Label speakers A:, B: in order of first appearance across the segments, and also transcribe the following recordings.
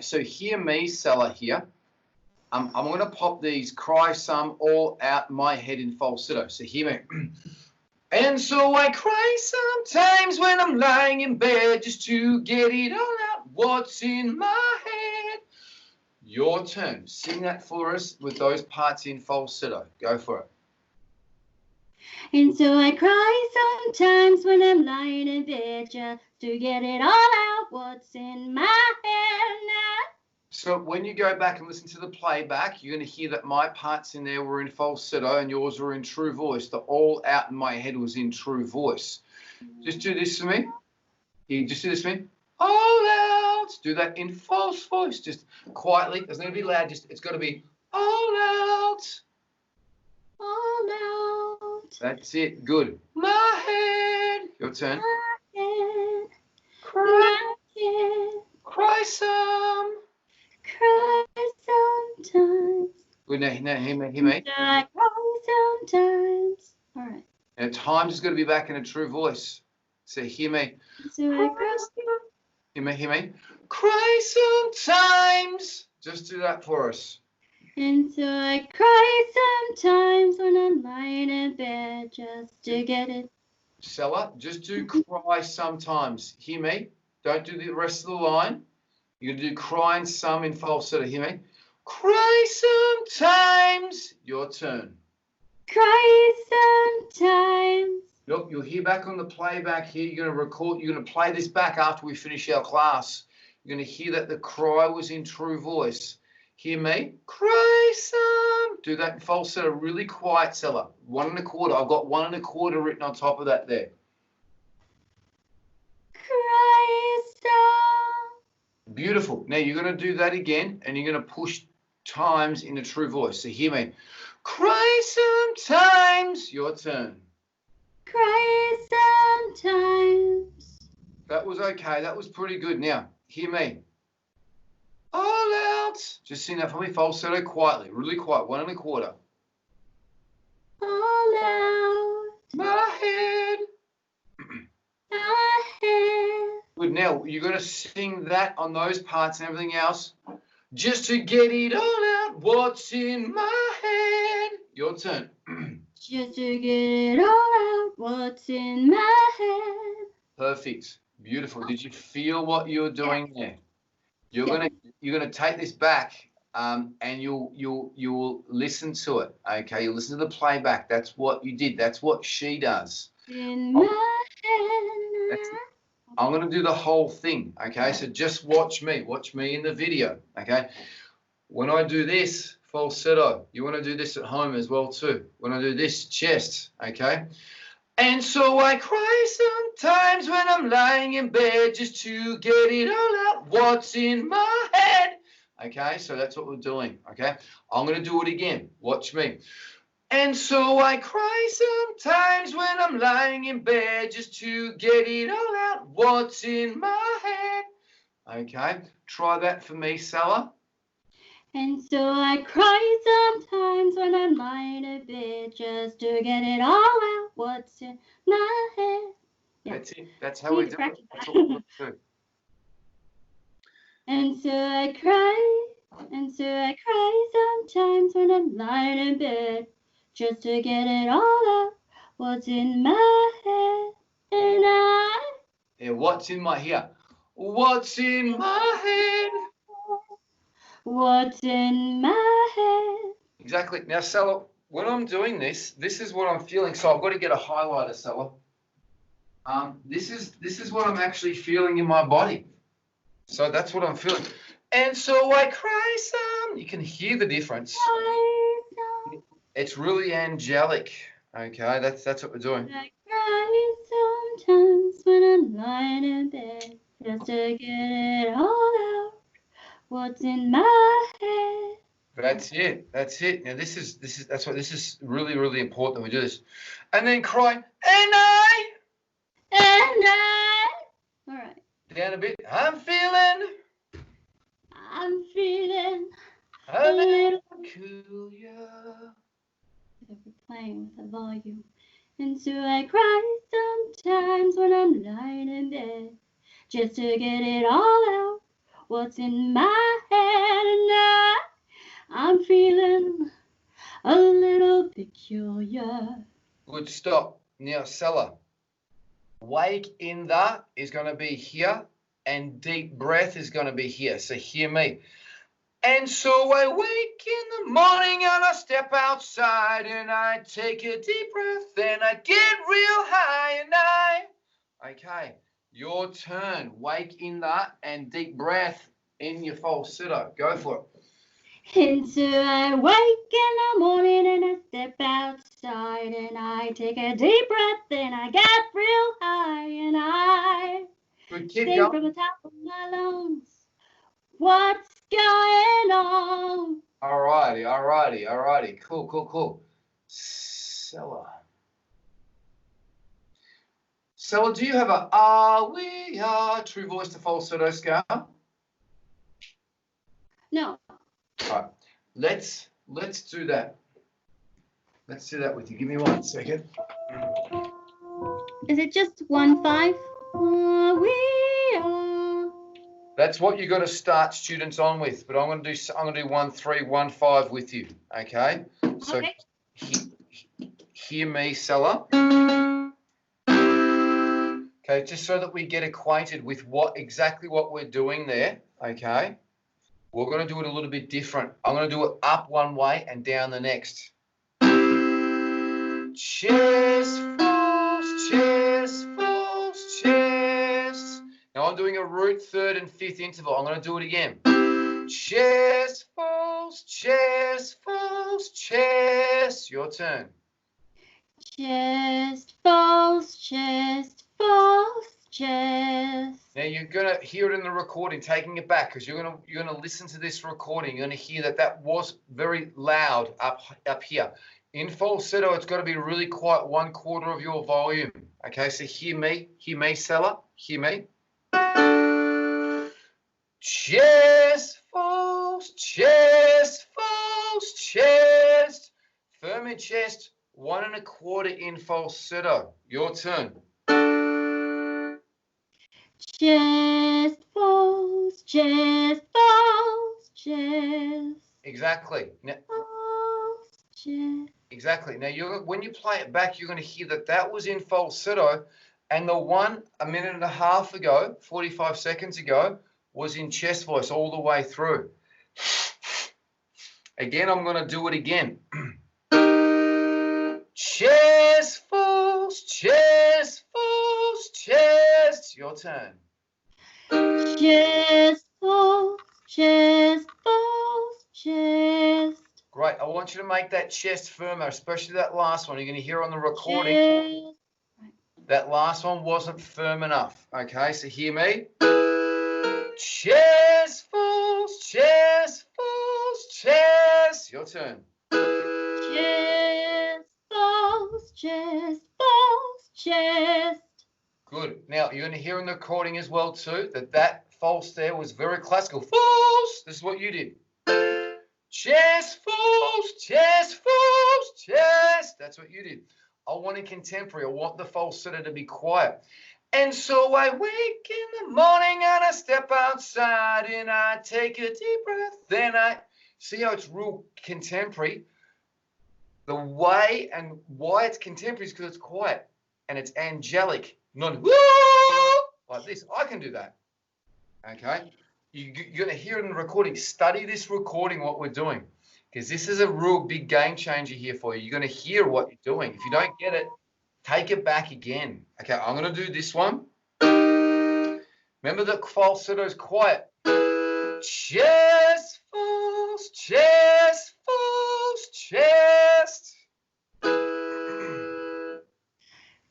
A: so hear me, Sela, here. I'm going to pop these cry some all out my head in falsetto. So hear me. And so I cry sometimes when I'm lying in bed just to get it all out what's in my head. Your turn. Sing that for us with those parts in falsetto. Go for it.
B: And so I cry sometimes when I'm lying in bed just to get it all out what's in my head now.
A: So when you go back and listen to the playback, you're going to hear that my parts in there were in falsetto and yours were in true voice. The all out in my head was in true voice. Just do this for me. You just do this for me. All out. Do that in false voice. Just quietly. It doesn't need to be loud. It's got to be all out.
B: All out.
A: That's it. Good. My head. Your turn.
B: My head.
A: Cry.
B: My head.
A: Cry some.
B: Cry sometimes.
A: Good. Now hear me.
B: I cry sometimes. All right.
A: Now times is going to be back in a true voice. So hear me.
B: So I cry.
A: Hear me. Cry sometimes. Just do that for us.
B: And so I cry sometimes when I'm lying in bed just to get it.
A: Sela, just do cry sometimes. Hear me. Don't do the rest of the line. You're going to do crying some in falsetto. Hear me. Cry sometimes. Your turn.
B: Cry sometimes.
A: Look, you'll hear back on the playback here. You're going to record. You're going to play this back after we finish our class. You're going to hear that the cry was in true voice. Hear me. Cry some. Do that in falsetto really quiet, Sela. 1 1/4. I've got 1 1/4 written on top of that there.
B: Cry some.
A: Beautiful. Now you're going to do that again, and you're going to push times in a true voice. So hear me. Cry sometimes. Your turn.
B: Cry sometimes.
A: That was okay. That was pretty good. Now, hear me. All out. Just sing that for me. Falsetto quietly. Really quiet. 1 1/4.
B: All out.
A: My head.
B: My head.
A: Good. Now, you're going to sing that on those parts and everything else. Just to get it all out. What's in my head? Your turn.
B: Just to get it all out what's in my head.
A: Perfect. Beautiful. Did you feel what you were doing there? You're gonna take this back, and you'll listen to it. Okay, you'll listen to the playback. That's what you did. That's what she does.
B: In my head.
A: I'm gonna do the whole thing. Okay, so just watch me. Watch me in the video. Okay, when I do this falsetto, you want to do this at home as well too. When I do this chest, okay. And so I cry sometimes when I'm lying in bed just to get it all out what's in my head. Okay, so that's what we're doing. Okay, I'm going to do it again. Watch me. And so I cry sometimes when I'm lying in bed just to get it all out what's in my head. Okay, try that for me, Sela.
B: And so I cry sometimes when I'm lying in bed just to get it all out what's in my head. Yeah.
A: That's it. That's how we do it. That's what we do.
B: And so I cry sometimes when I'm lying in bed just to get it all out what's in my head. And
A: yeah, what's in my here? What's in my head?
B: What's in my head?
A: Exactly. Now, Sela, when I'm doing this is what I'm feeling. So I've got to get a highlighter, Sela. This is what I'm actually feeling in my body. So that's what I'm feeling. And so I cry some. You can hear the difference. It's really angelic. Okay, that's what we're doing.
B: I cry sometimes when I'm lying in bed just to get it all out. What's in my head?
A: That's it. That's it. Now this is really, really important that we do this. And then cry, and I.
B: All right.
A: Down a bit. I'm feeling a little peculiar.
B: We're playing with the volume. And so I cry sometimes when I'm lying in bed just to get it all out. what's in my head, and I'm feeling a little peculiar.
A: Good, stop. Now, Sela, wake in the is going to be here, and deep breath is going to be here. So hear me. And so I wake in the morning and I step outside and I take a deep breath and I get real high and okay, your turn. Wake in that and deep breath in your falsetto. Go for it.
B: And so I wake in the morning and I step outside and I take a deep breath and I get real high and I sing from the top of my lungs. What's going on?
A: Alrighty. Cool. Sela, do you have a we are true voice to falsetto scale?
B: No.
A: All right, let's do that. Let's do that with you. Give me 1 second.
B: Is it just 1-5? We are.
A: That's what you got to start students on with. But I'm going to do 1-3, 1-5 with you. Okay. So
B: okay.
A: Hear me, Sela. Okay, just so that we get acquainted with exactly what we're doing there. Okay. We're going to do it a little bit different. I'm going to do it up one way and down the next. Chest, false, chest, false, chest. Now I'm doing a root, third and fifth interval. I'm going to do it again. Chest, false, chest, false, chest. Your turn.
B: Chest, false, chest, false, chest.
A: Now you're gonna hear it in the recording, taking it back, because you're gonna listen to this recording. You're gonna hear that was very loud up here. In falsetto, it's got to be really quiet, 1/4 of your volume. Okay, so hear me, Sela, hear me. Chest, false, chest, false, chest. Firm in chest, 1 1/4 in falsetto. Your turn.
B: Chest, false, chest, false, chest.
A: Exactly. Now,
B: false, chest.
A: Exactly. Now, when you play it back, you're going to hear that was in falsetto, and the one a minute and a half ago, 45 seconds ago, was in chest voice all the way through. Again, I'm going to do it again. Chest, false, chest, false, chest. Your turn.
B: Chest, false, chest, false, chest.
A: Great. I want you to make that chest firmer, especially that last one. You're going to hear on the recording.
B: Chest.
A: That last one wasn't firm enough. Okay, so hear me. Chest, false, chest, false, chest. Your turn.
B: Chest, false, chest, false, chest.
A: Good. Now, you're going to hear in the recording as well, too, that false there was very classical. False. This is what you did. Chest, false, chest, false, chest. That's what you did. I want a contemporary. I want the falsetto to be quiet. And so I wake in the morning and I step outside and I take a deep breath. Then I see how it's real contemporary. The way and why it's contemporary is because it's quiet and it's angelic, not like this. I can do that. Okay. You're going to hear it in the recording. Study this recording, what we're doing, because this is a real big game changer here for you. You're going to hear what you're doing. If you don't get it, take it back again. Okay, I'm going to do this one. Remember that falsetto is quiet. Chest, false, chest, false, chest.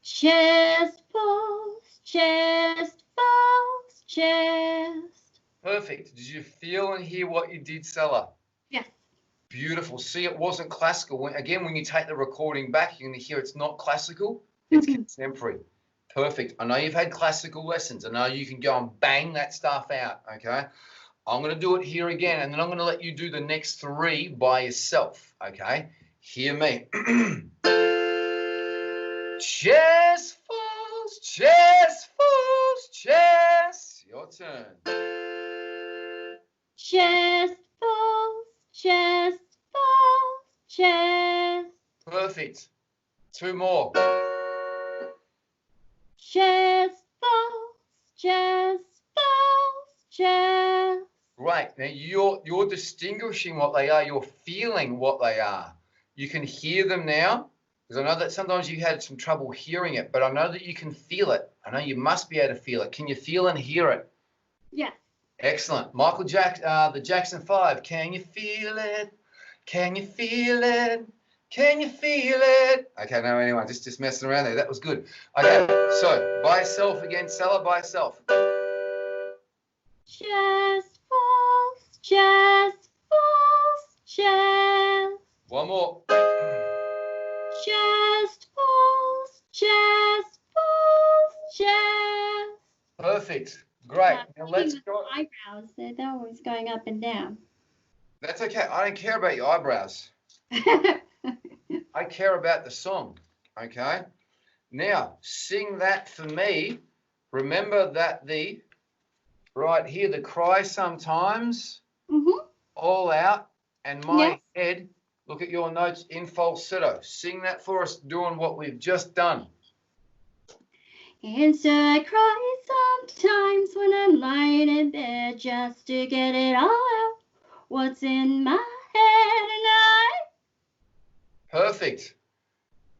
B: Chest, false, chest, false, chest.
A: Perfect. Did you feel and hear what you did, Sela?
B: Yes.
A: Beautiful. See, it wasn't classical. When you take the recording back, you're going to hear it's not classical. It's contemporary. Perfect. I know you've had classical lessons. I know you can go and bang that stuff out, okay? I'm going to do it here again, and then I'm going to let you do the next 3 by yourself, okay? Hear me. Chest, false, chest, false, chest. Your turn.
B: chest, false, chest, false, chest.
A: Perfect. 2 more.
B: Chest, false, chest, false, chest.
A: Great. Now you're distinguishing what they are. You're feeling what they are. You can hear them now, because I know that sometimes you had some trouble hearing it, but I know that you can feel it. I know you must be able to feel it. Can you feel and hear it?
B: Yes.
A: Excellent. Michael Jackson, the Jackson 5. Can you feel it? Can you feel it? Can you feel it? Okay, no, anyway, just messing around there. That was good. Okay, so by yourself again, Sela, by yourself.
B: Chest, false, chest, false, chest.
A: One more.
B: Chest, false, chest, false, chest.
A: Perfect. Great. Now let's go.
B: Eyebrows, they're always going up and down.
A: That's okay. I don't care about your eyebrows. I care about the song. Okay. Now sing that for me. Remember that right here, the cry sometimes, all out, and my head, look at your notes in falsetto. Sing that for us, doing what we've just done.
B: And so I cry sometimes when I'm lying in bed just to get it all out, what's in my head, and I...
A: Perfect.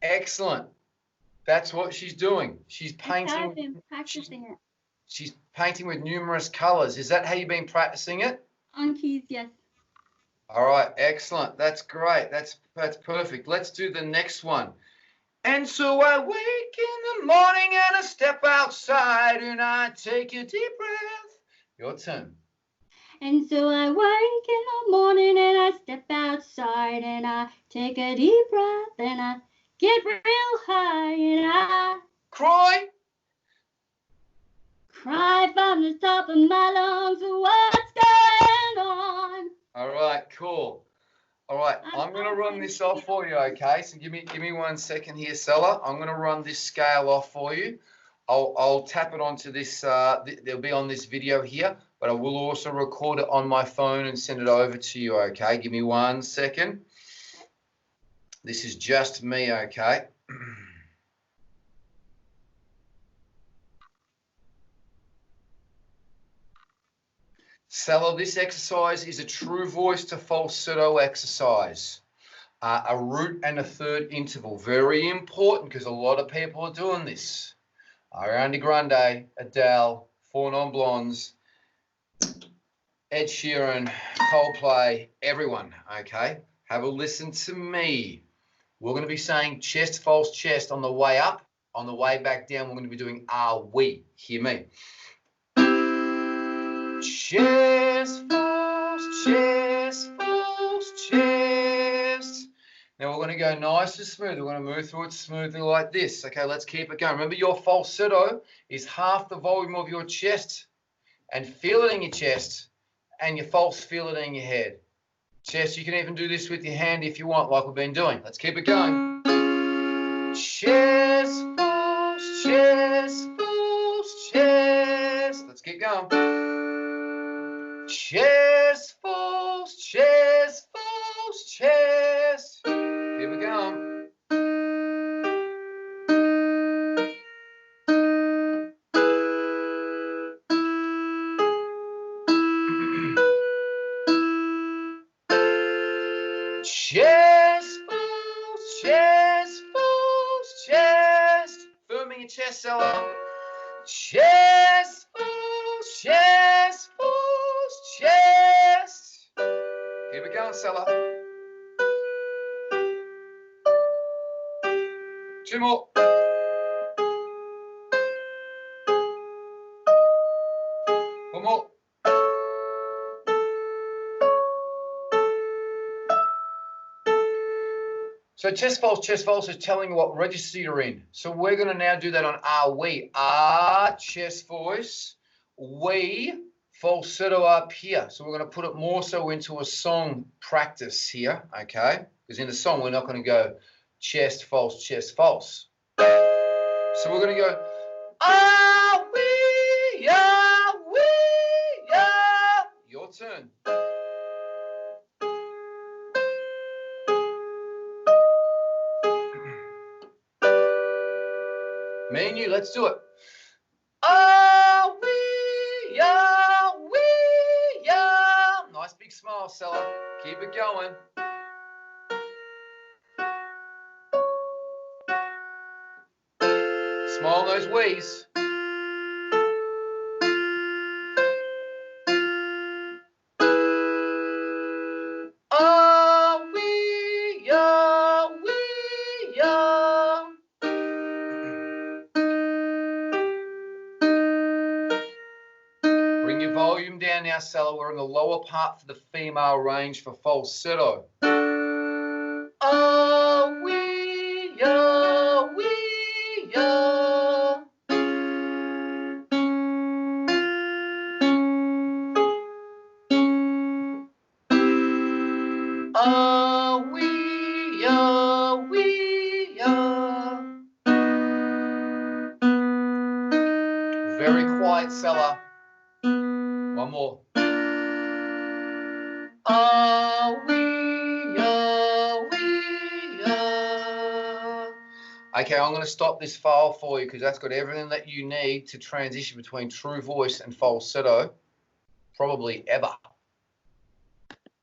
A: Excellent. That's what she's doing. She's painting.
B: I've been practicing it.
A: She's painting with numerous colors. Is that how you've been practicing it?
B: On keys, yes.
A: All right, excellent. That's great. That's perfect. Let's do the next one. And so I wake in the morning and I step outside and I take a deep breath. Your turn.
B: And so I wake in the morning and I step outside and I take a deep breath and I get real high and I
A: cry
B: from the top of my lungs. What's going on?
A: All right, cool. All right, I'm going to run this off for you, okay? So give me 1 second here, Sela. I'm going to run this scale off for you. I'll tap it onto this. They'll be on this video here, but I will also record it on my phone and send it over to you, okay? Give me 1 second. This is just me, okay? Sela, this exercise is a true voice to falsetto exercise. A root and a third interval. Very important because a lot of people are doing this. Ariana Grande, Adele, 4 Non-Blondes, Ed Sheeran, Coldplay, everyone, okay? Have a listen to me. We're going to be saying chest, false, chest on the way up. On the way back down, we're going to be doing are we. Hear me. Chest, false, chest, false, chest. Now we're going to go nice and smooth. We're going to move through it smoothly like this. Okay, let's keep it going. Remember, your falsetto is half the volume of your chest, and feel it in your chest, and your false, feel it in your head. Chest, you can even do this with your hand if you want, like we've been doing. Let's keep it going. Chest, false, chest, false, chest. Let's keep going. Chest, false, chest, false, chest. Here we go. Chest, false, chest, false, chest. Firming your chest, Sela. Chest, false, chest, false, chest. Here we go, Sela. 2 more. One more. So chest false is telling you what register you're in. So we're going to now do that on are we. Are, chest voice. We, falsetto up here. So we're going to put it more so into a song practice here, okay? Because in the song, we're not going to go chest false, chest false. So we're going to go, are we, are we, are. Your turn. Me and you, let's do it. Ah, we are, we are. Nice big smile, Sela. Keep it going. Smile those wees. Ah, we are, we are. Bring your volume down now, Sela. We're in the lower part for the female range for falsetto. Oh, we are, we are. Oh, we are, we are. Very quiet, Sela. One more. Oh, we are, we are. Okay, I'm going to stop this file for you because that's got everything that you need to transition between true voice and falsetto, probably ever.